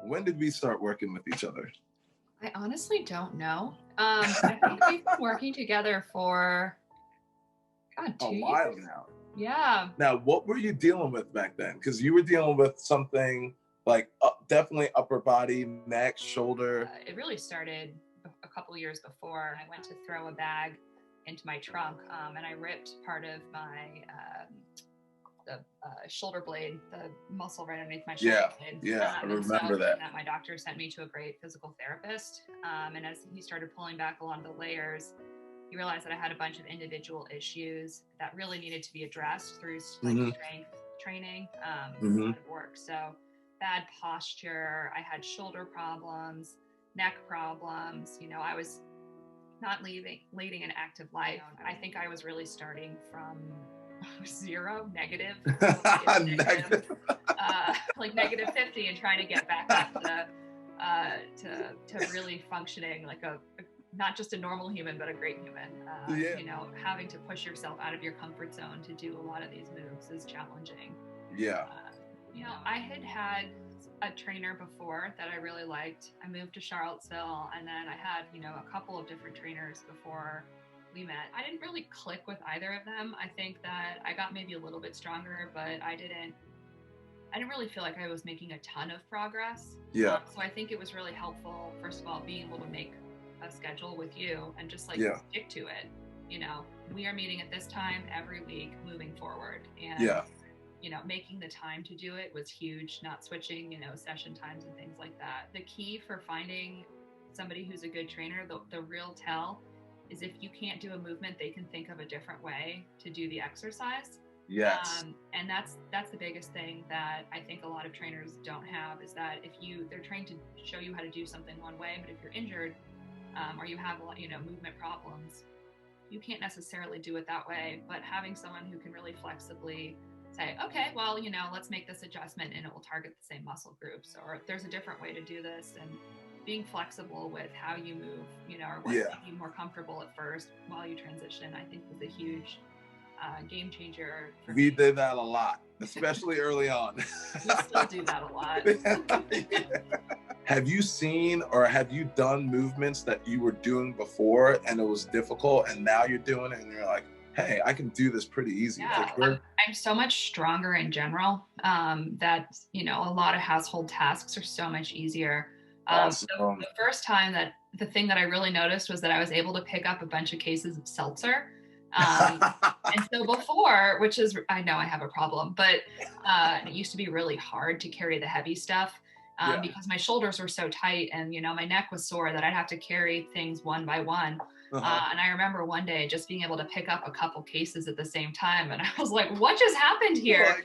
When did we start working with each other? I honestly don't know. I think we've been working together for, God, A 2 while years. now. Yeah. Now, what were you dealing with back then? Because you were dealing with something like definitely upper body, neck, shoulder. It really started a couple years before. I went to throw a bag into my trunk, and I ripped part of my the shoulder blade, the muscle right underneath my shoulder blade. Yeah, I remember that. that. My doctor sent me to a great physical therapist, and as he started pulling back a lot of the layers, he realized that I had a bunch of individual issues that really needed to be addressed through strength training, a lot of work. So bad posture, I had shoulder problems, neck problems. I was not leading an active life. I think I was really starting from zero, negative, like negative 50, and trying to get back up to really functioning like a not just a normal human, but a great human. Having to push yourself out of your comfort zone to do a lot of these moves is challenging. I had a trainer before that I really liked. I moved to Charlottesville, and then I had, a couple of different trainers before we met. I didn't really click with either of them. I think that I got maybe a little bit stronger, but I didn't really feel like I was making a ton of progress. So I think it was really helpful, first of all, being able to make a schedule with you and just stick to it. We are meeting at this time every week moving forward. And making the time to do it was huge, not switching, session times and things like that. The key for finding somebody who's a good trainer, the real tell, is if you can't do a movement, they can think of a different way to do the exercise. And that's the biggest thing that I think a lot of trainers don't have, is that if they're trained to show you how to do something one way, but if you're injured or you have a lot, movement problems, you can't necessarily do it that way. But having someone who can really flexibly say, okay, well, let's make this adjustment and it will target the same muscle groups, or there's a different way to do this, and being flexible with how you move, or what's making you more comfortable at first while you transition, I think was a huge game changer. We did that a lot, especially early on. We still do that a lot. Have you seen or have you done movements that you were doing before and it was difficult, and now you're doing it and you're like, hey, I can do this pretty easy? I'm so much stronger in general, that, a lot of household tasks are so much easier. The first time the thing that I really noticed was that I was able to pick up a bunch of cases of seltzer. And so before, which is, I know I have a problem, but it used to be really hard to carry the heavy stuff because my shoulders were so tight, and, my neck was sore that I'd have to carry things one by one. And I remember one day just being able to pick up a couple cases at the same time. And I was like, what just happened here?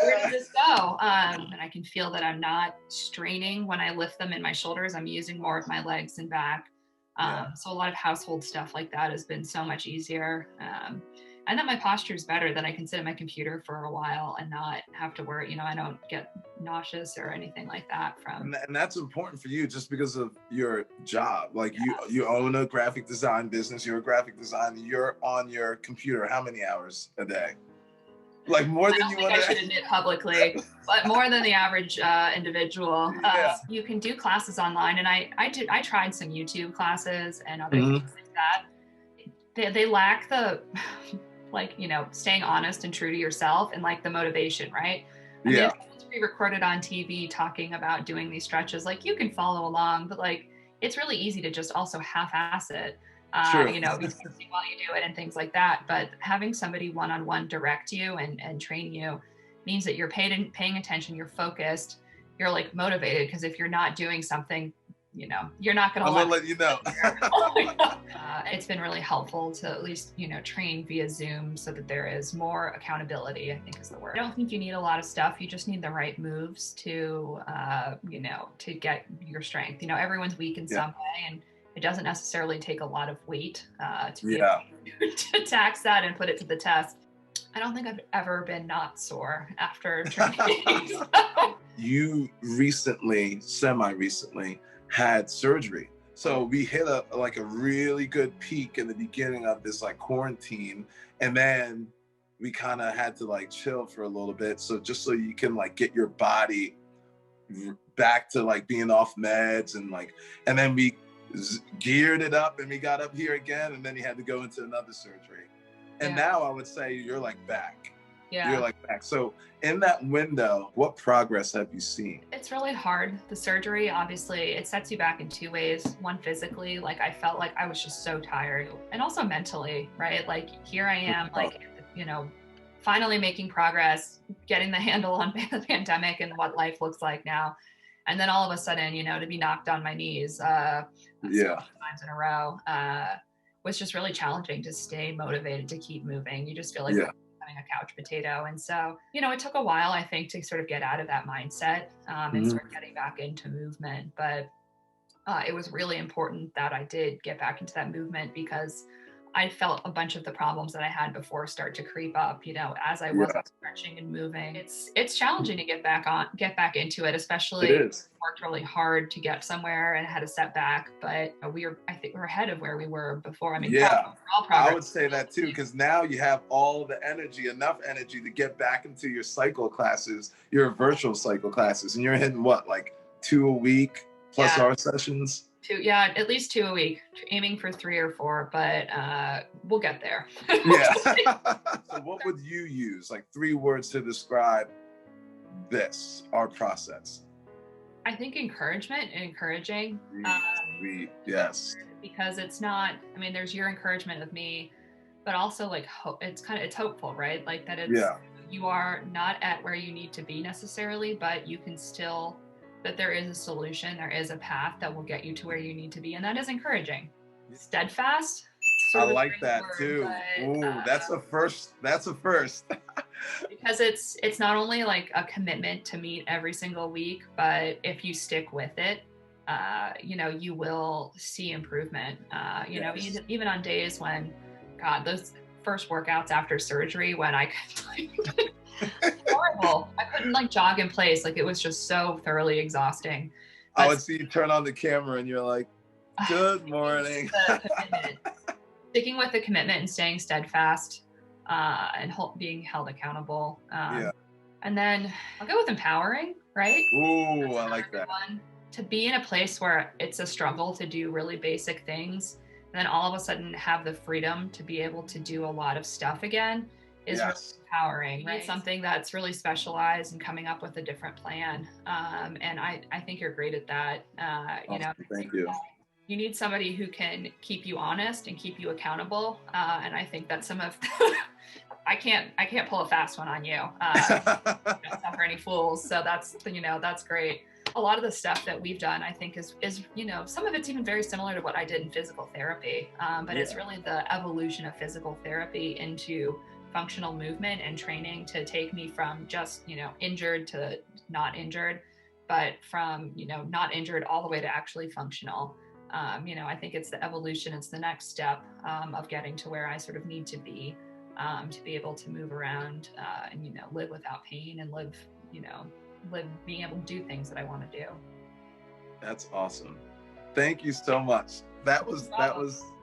Where did this go? And I can feel that I'm not straining when I lift them in my shoulders. I'm using more of my legs and back. So a lot of household stuff like that has been so much easier. And that my posture is better, that I can sit at my computer for a while and not have to worry, I don't get nauseous or anything like that from. And that's important for you just because of your job. Like you own a graphic design business, you're a graphic designer, you're on your computer how many hours a day? Like more than you want to. I should admit publicly, but more than the average individual. You can do classes online, and I tried some YouTube classes and other things like that. They lack the staying honest and true to yourself and the motivation, right? I mean, if it's pre-recorded on TV talking about doing these stretches, you can follow along, but it's really easy to just also half-ass it. While you do it and things like that. But having somebody one-on-one direct you and train you means that you're paying attention, you're focused, you're motivated, because if you're not doing something, you're not going to let you know. It's been really helpful to at least, train via Zoom so that there is more accountability, I think is the word. I don't think you need a lot of stuff. You just need the right moves to, to get your strength. Everyone's weak in some way, and it doesn't necessarily take a lot of weight to be able to tax that and put it to the test. I don't think I've ever been not sore after training. You semi-recently, had surgery. So we hit a really good peak in the beginning of this quarantine, and then we kind of had to chill for a little bit. So just so you can get your body back to like being off meds, and like, and then we geared it up and we got up here again, and then you had to go into another surgery. And now I would say you're like back. You're like back. So in that window, what progress have you seen? It's really hard. The surgery, obviously, it sets you back in two ways. One, physically, like I felt like I was just so tired, and also mentally, right? Like here I am, like, you know, finally making progress, getting the handle on the pandemic and what life looks like now. And then all of a sudden, you know, to be knocked on my knees so many times in a row was just really challenging to stay motivated to keep moving. You just feel like you're becoming a couch potato. And so, you know, it took a while, I think, to sort of get out of that mindset and start getting back into movement. But it was really important that I did get back into that movement, because I felt a bunch of the problems that I had before start to creep up, you know, as I wasn't stretching and moving. It's challenging to get back into it, especially worked really hard to get somewhere and had a setback, but I think we're ahead of where we were before. I mean, I would say that too, because now you have all the energy, enough energy to get back into your cycle classes, your virtual cycle classes, and you're hitting what, like 2 a week plus our sessions? 2, at least 2 a week, aiming for 3 or 4, but we'll get there. So what would you use, like 3 words to describe our process? I think encouragement and encouraging. Yes. Because it's not, I mean, there's your encouragement of me, but also like it's hopeful, right? Like that you are not at where you need to be necessarily, but you can still, that there is a solution, there is a path that will get you to where you need to be. And that is encouraging. Steadfast. I like that too. Ooh, that's a first. That's a first. Because it's not only like a commitment to meet every single week, but if you stick with it, you know, you will see improvement. You know, even on days when, God, those first workouts after surgery, when I could horrible. I couldn't like jog in place. Like it was just so thoroughly exhausting. But I would see you turn on the camera and you're like, good morning. Sticking with the commitment and staying steadfast and being held accountable. And then I'll go with empowering, right? Ooh, I like that. To be in a place where it's a struggle to do really basic things, and then all of a sudden have the freedom to be able to do a lot of stuff again is really empowering. Right? It's something that's really specialized and coming up with a different plan. And I think you're great at that. You know, thank you. You need somebody who can keep you honest and keep you accountable. And I think that some of I can't pull a fast one on you. Not for any fools. So that's, you know, that's great. A lot of the stuff that we've done, I think is, you know, some of it's even very similar to what I did in physical therapy. But it's really the evolution of physical therapy into functional movement and training to take me from just, you know, injured to not injured, but from, you know, not injured all the way to actually functional. You know, I think it's the evolution, it's the next step of getting to where I sort of need to be able to move around and, you know, live without pain and live, you know, being able to do things that I want to do. That's awesome. Thank you so much. That was awesome.